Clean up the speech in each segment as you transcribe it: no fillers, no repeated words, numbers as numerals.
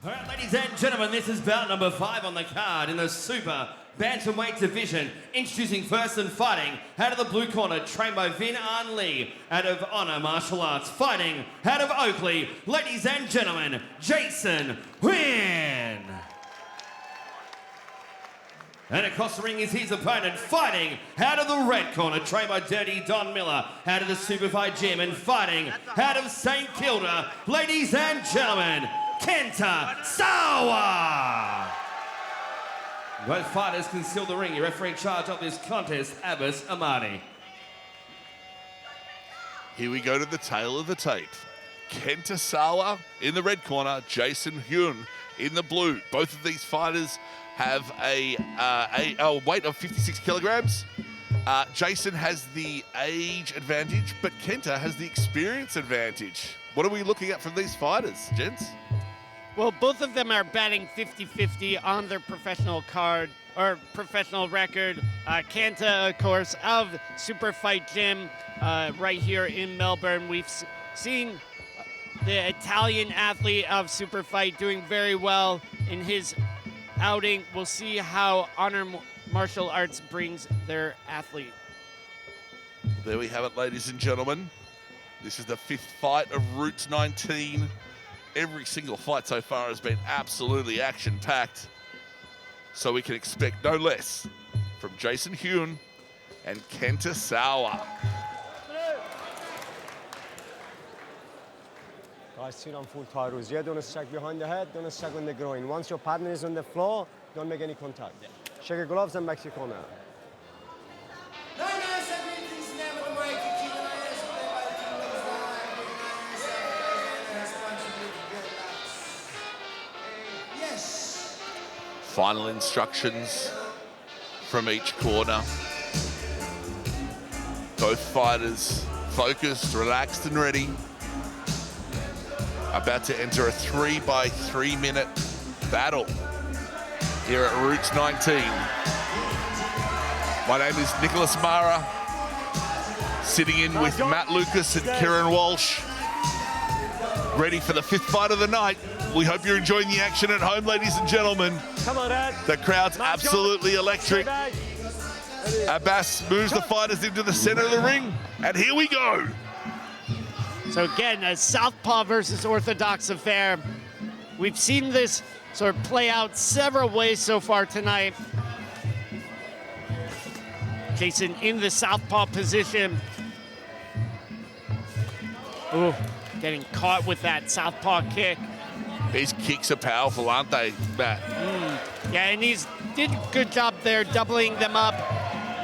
All right, ladies and gentlemen, this is bout number 5 on the card in the Super Bantamweight division. Introducing first and fighting out of the blue corner, trained by Vin An Lee out of Honor Martial Arts. Fighting out of Oakley, ladies and gentlemen, Jason Huynh. And across the ring is his opponent, fighting out of the red corner, trained by Dirty Don Miller out of the Superfight Gym, and fighting out of St Kilda, ladies and gentlemen, Kenta Sawa. Both fighters conceal the ring. Your referee in charge of this contest, Abbas Amadi. Here we go to the tail of the tape. Kenta Sawa in the red corner, Jason Huynh in the blue. Both of these fighters have a weight of 56 kilograms. Jason has the age advantage, but Kenta has the experience advantage. What are we looking at from these fighters, gents? Well, both of them are batting 50-50 on their professional card or professional record. Kenta, of course, of Super Fight Gym right here in Melbourne. We've seen the Italian athlete of Super Fight doing very well in his outing. We'll see how Honor Martial Arts brings their athlete. There we have it, ladies and gentlemen. This is the 5th fight of Roots 19. Every single fight so far has been absolutely action-packed. So we can expect no less from Jason Huynh and Kenta Sawa. Guys, sit on full tie rules. Yeah, don't strike behind the head, don't strike on the groin. Once your partner is on the floor, don't make any contact. Shake your gloves and back to your corner. Final instructions from each corner. Both fighters focused, relaxed and ready. About to enter a 3-by-3 minute battle here at Roots 19. My name is Nicholas Mara, sitting in with Matt Lucas and Kieran Walsh, ready for the 5th fight of the night. We hope you're enjoying the action at home, ladies and gentlemen. Come on, Dad. The crowd's absolutely electric. Abbas moves the fighters into the center of the ring, and here we go. So again, a southpaw versus orthodox affair. We've seen this sort of play out several ways so far tonight. Jason in the southpaw position. Ooh, getting caught with that southpaw kick. His kicks are powerful, aren't they, Matt? Yeah, and he's did a good job there doubling them up.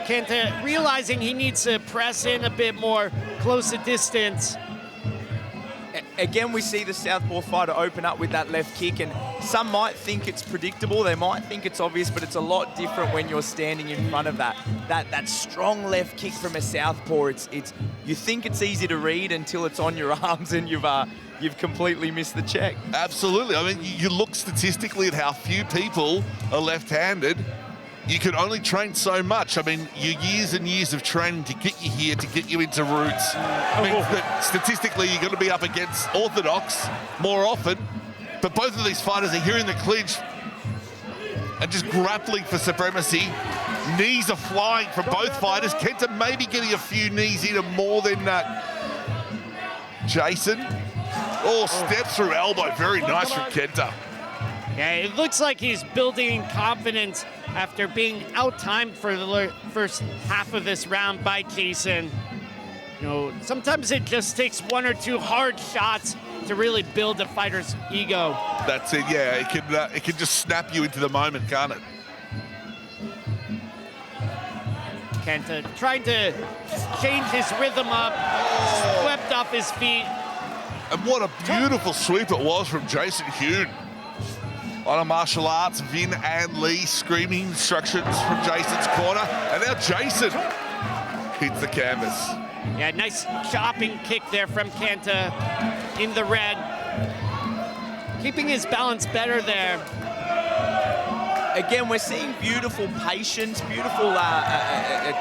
Kenta realizing he needs to press in a bit more, close the distance. Again, we see the southpaw fighter open up with that left kick, and some might think it's predictable, they might think it's obvious, but it's a lot different when you're standing in front of that strong left kick from a southpaw. It's you think it's easy to read until it's on your arms and you've completely missed the check. Absolutely. I mean, you look statistically at how few people are left-handed. You can only train so much. I mean, your years and years of training to get you here, to get you into Roots. I mean, statistically, you're going to be up against orthodox more often. But both of these fighters are here in the clinch and just grappling for supremacy. Knees are flying from both fighters. Kenta maybe getting a few knees in more than Jason. Oh, step through elbow. Very nice from Kenta. Yeah, it looks like he's building confidence after being out-timed for the first half of this round by Jason. You know, sometimes it just takes 1 or 2 hard shots to really build a fighter's ego. That's it, yeah. It can just snap you into the moment, can't it? Kenta trying to change his rhythm up, swept off his feet. And what a beautiful sweep it was from Jason Huynh. Honor Martial Arts, Vin An Lee screaming instructions from Jason's corner. And now Jason hits the canvas. Yeah, nice chopping kick there from Kenta in the red. Keeping his balance better there. Again, we're seeing beautiful patience, beautiful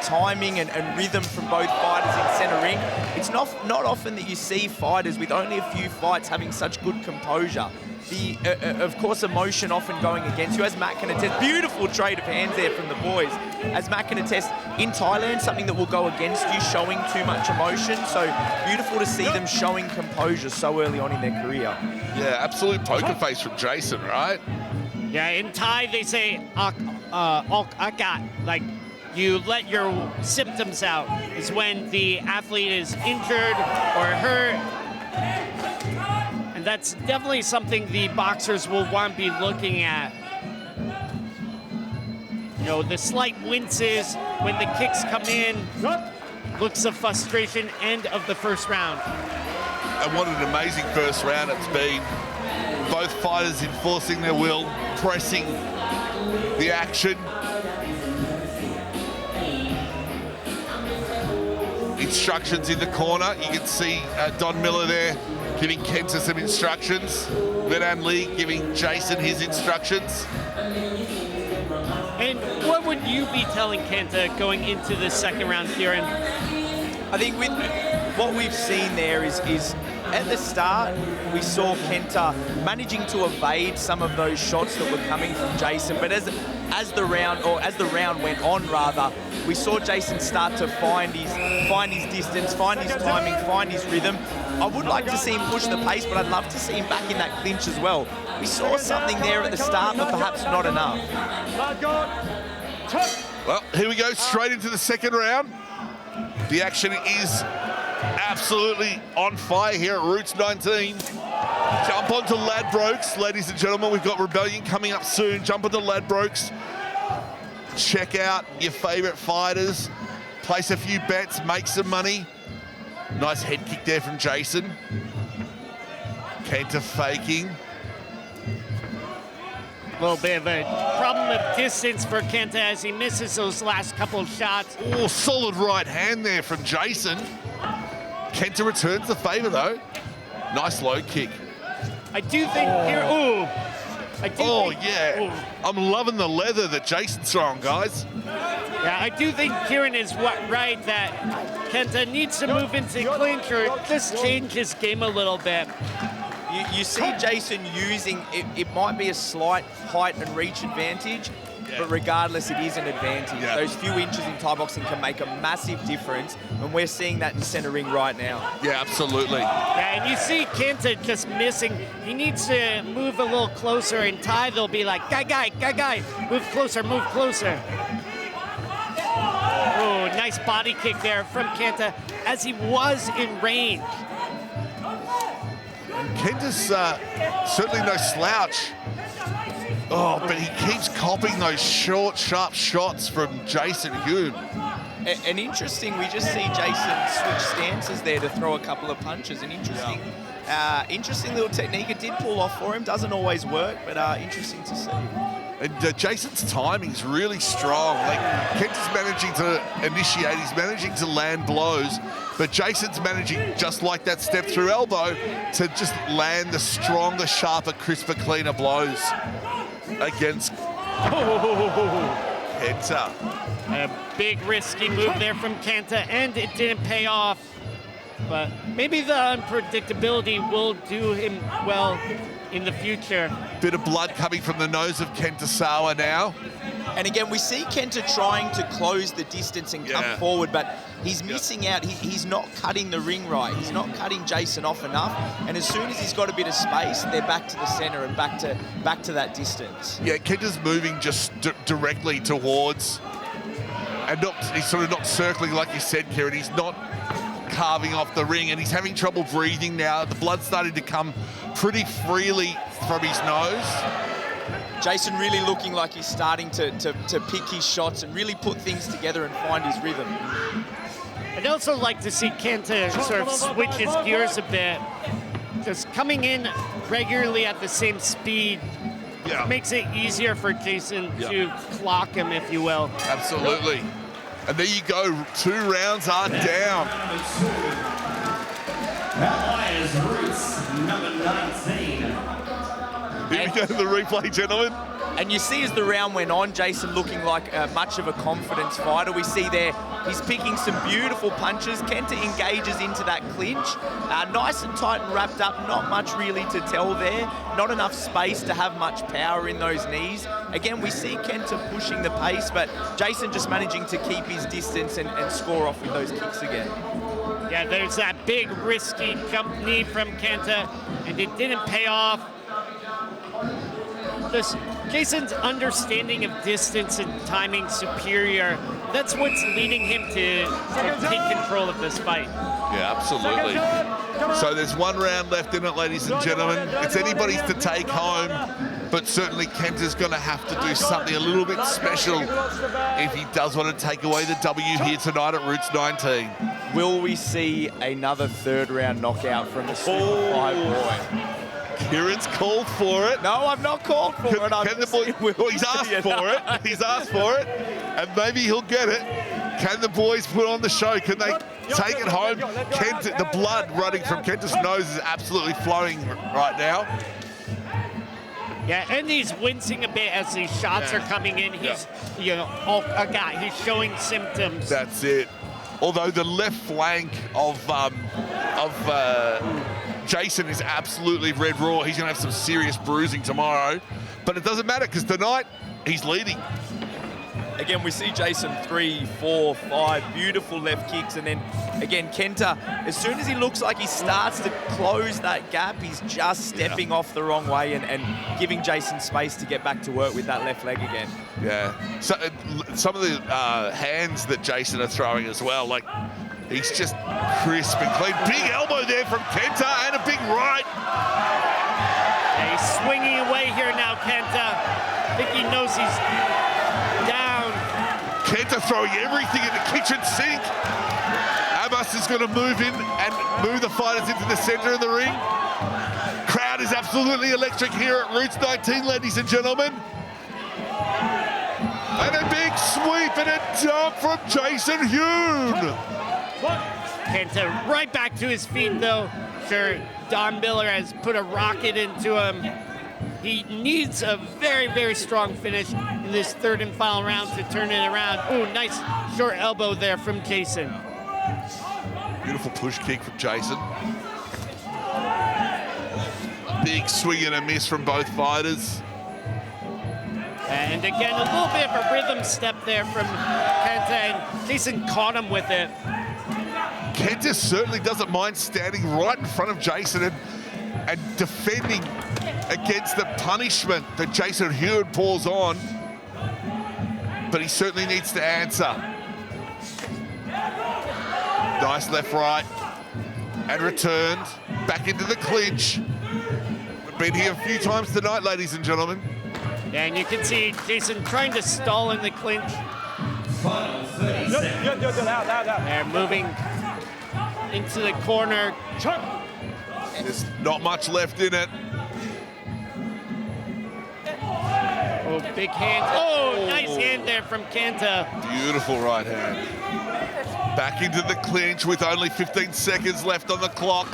timing and rhythm from both fighters in center ring. It's not often that you see fighters with only a few fights having such good composure. of course, emotion often going against you. As Matt can attest, beautiful trade of hands there from the boys. As Matt can attest, in Thailand, something that will go against you, showing too much emotion. So beautiful to see them showing composure so early on in their career. Yeah, absolute poker face from Jason, right? Yeah, in Thai they say "ok akat," like you let your symptoms out. Is when the athlete is injured or hurt. And that's definitely something the boxers will want to be looking at. You know, the slight winces when the kicks come in, looks of frustration, end of the first round. And what an amazing first round it's been. Both fighters enforcing their will, pressing the action. Instructions in the corner. You can see Don Miller there giving Kenta some instructions. Vedan Lee giving Jason his instructions. And what would you be telling Kenta going into the second round, Kieran? I think with what we've seen there is at the start, we saw Kenta managing to evade some of those shots that were coming from Jason. But as the round went on, rather, we saw Jason start to find his distance, find his timing, find his rhythm. I would like to see him push the pace, but I'd love to see him back in that clinch as well. We saw something there at the start, but perhaps not enough. Well, here we go, straight into the second round. The action is absolutely on fire here at Roots 19. Jump onto Ladbrokes, ladies and gentlemen. We've got Rebellion coming up soon. Jump onto Ladbrokes. Check out your favorite fighters. Place a few bets, make some money. Nice head kick there from Jason. Kenta faking. A little bit of a problem of distance for Kenta as he misses those last couple of shots. Oh, solid right hand there from Jason. Kenta returns the favor though. Nice low kick. I do think here, I'm loving the leather that Jason's throwing, guys. Yeah, I do think Kieran is right that Kenta needs to move into clinch or just change his game a little bit. You see Jason using, it might be a slight height and reach advantage, but regardless, it is an advantage. Yeah. Those few inches in Thai boxing can make a massive difference, and we're seeing that in center ring right now. Yeah, absolutely. Yeah, and you see Kenta just missing. He needs to move a little closer. In Thai, they'll be like, guy, move closer, move closer. Oh, nice body kick there from Kenta as he was in range. Kenta's certainly no slouch. Oh, but he keeps copying those short, sharp shots from Jason Huynh. And interesting, we just see Jason switch stances there to throw a couple of punches. An interesting little technique. It did pull off for him. Doesn't always work, but interesting to see. And Jason's timing's really strong. Like, Kenta's managing to initiate, he's managing to land blows, but Jason's managing, just like that step through elbow, to just land the stronger, sharper, crisper, cleaner blows against Kenta. A big risky move there from Kenta, and it didn't pay off. But maybe the unpredictability will do him well in the future. Bit of blood coming from the nose of Kenta Sawa now. And again, we see Kenta trying to close the distance and come forward, but he's missing out. He's not cutting the ring right. He's not cutting Jason off enough. And as soon as he's got a bit of space, they're back to the center and back to that distance. Yeah, Kenta's moving just directly towards, and he's sort of not circling like you said, Kieran. He's not carving off the ring, and he's having trouble breathing now. The blood's starting to come pretty freely from his nose. Jason really looking like he's starting to pick his shots and really put things together and find his rhythm. I'd also like to see Kenta sort of switch his gears a bit. Just coming in regularly at the same speed makes it easier for Jason to clock him, if you will. Absolutely. And there you go, 2 rounds are down. Lions Roots, number 19. Here we go to the replay, gentlemen. And you see as the round went on, Jason looking like much of a confidence fighter. We see there He's picking some beautiful punches. Kenta engages into that clinch. Nice and tight and wrapped up. Not much really to tell there. Not enough space to have much power in those knees. Again, we see Kenta pushing the pace, but Jason just managing to keep his distance and score off with those kicks again. Yeah, there's that big risky jump knee from Kenta, and it didn't pay off. Jason's understanding of distance and timing superior. That's what's leading him to take control of this fight. Yeah, absolutely. So there's one round left in it, ladies and gentlemen. It's anybody's to take home, but certainly Kenta's going to have to do something a little bit special if he does want to take away the W here tonight at Roots 19. Will we see another third round knockout from the Super Fight boy? Kieran's called for it. No, I've not called for it. He's asked for it. He's asked for it, and maybe he'll get it. Can the boys put on the show? Can they take it home? Kenta, the blood running from Kenta's nose is absolutely flowing right now. Yeah, and he's wincing a bit as these shots are coming in. He's, you know, he's showing symptoms. That's it. Although the left flank of Jason is absolutely red raw. He's going to have some serious bruising tomorrow. But it doesn't matter because tonight he's leading. Again, we see Jason 3, 4, 5 beautiful left kicks. And then, again, Kenta, as soon as he looks like he starts to close that gap, he's just stepping off the wrong way and giving Jason space to get back to work with that left leg again. Yeah. So some of the hands that Jason are throwing as well, like he's just crisp and clean. Big elbow there from Kenta and a big right. Yeah, he's swinging away here now, Kenta. I think he knows he's down. Kenta throwing everything in the kitchen sink. Abbas is going to move in and move the fighters into the center of the ring. Crowd is absolutely electric here at Roots 19, ladies and gentlemen. And a big sweep and a jump from Jason Huynh. Kenta right back to his feet, though. Sure, Don Miller has put a rocket into him. He needs a very, very strong finish in this third and final round to turn it around. Ooh, nice short elbow there from Jason. Beautiful push kick from Jason. Big swing and a miss from both fighters. And again, a little bit of a rhythm step there from Kenta, and Jason caught him with it. Kenta certainly doesn't mind standing right in front of Jason and defending against the punishment that Jason Huynh pours on. But he certainly needs to answer. Nice left, right, and returned back into the clinch. We've been here a few times tonight, ladies and gentlemen. Yeah, and you can see Jason trying to stall in the clinch. They're moving into the corner. There's not much left in it. Oh, big hand. Oh, nice hand there from Kenta. Beautiful right hand. Back into the clinch with only 15 seconds left on the clock.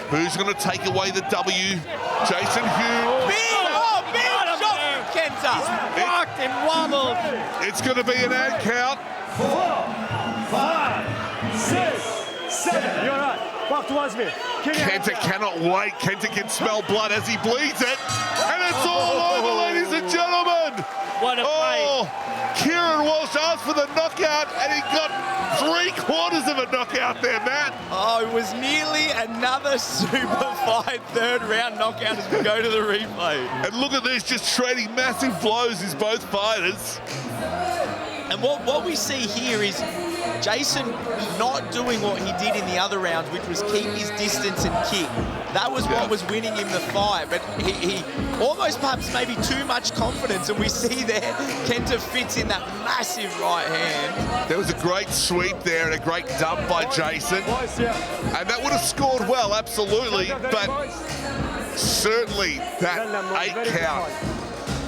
Who's going to take away the W? Jason Huynh. Big shot from Kenta. He's rocked and wobbled. It's going to be an ad count. 4, 5, 6, 7. You're right. Walk towards me. Kenta cannot wait. Kenta can smell blood as he bleeds it. And it's all over, ladies and gentlemen. What a fight. Kieran Walsh asked for the knockout, and he got 3/4 of a knockout there, Matt. Oh, it was nearly another super fight third round knockout as we go to the replay. And look at this, just trading massive blows as both fighters. And what we see here is Jason not doing what he did in the other rounds, which was keep his distance and kick. That was what was winning him the fight, but he almost perhaps maybe too much confidence, and we see there Kenta fits in that massive right hand. There was a great sweep there and a great dump by Jason. And that would have scored well, absolutely, but certainly that 8 count.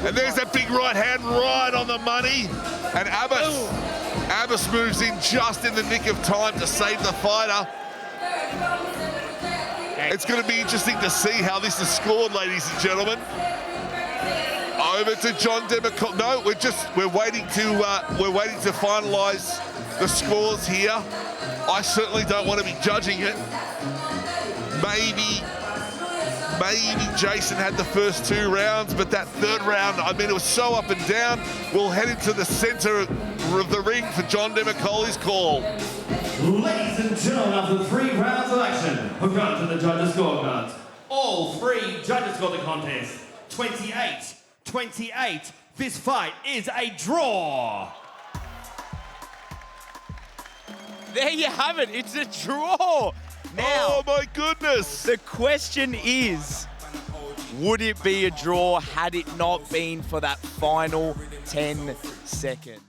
And there's a big right hand right on the money. And Abbas moves in just in the nick of time to save the fighter. It's going to be interesting to see how this is scored, ladies and gentlemen. Over to John Demacol. No, we're waiting to finalise the scores here. I certainly don't want to be judging it. Maybe Jason had the first 2 rounds, but that 3rd round, I mean, it was so up and down. We'll head into the center of the ring for John Demicoli's call. Ladies and gentlemen, after 3 rounds of action, we've gone to the judges' scorecards. All 3 judges scored the contest. 28-28. This fight is a draw. There you have it. It's a draw. Now, Oh my goodness! the question is, would it be a draw had it not been for that final 10 seconds?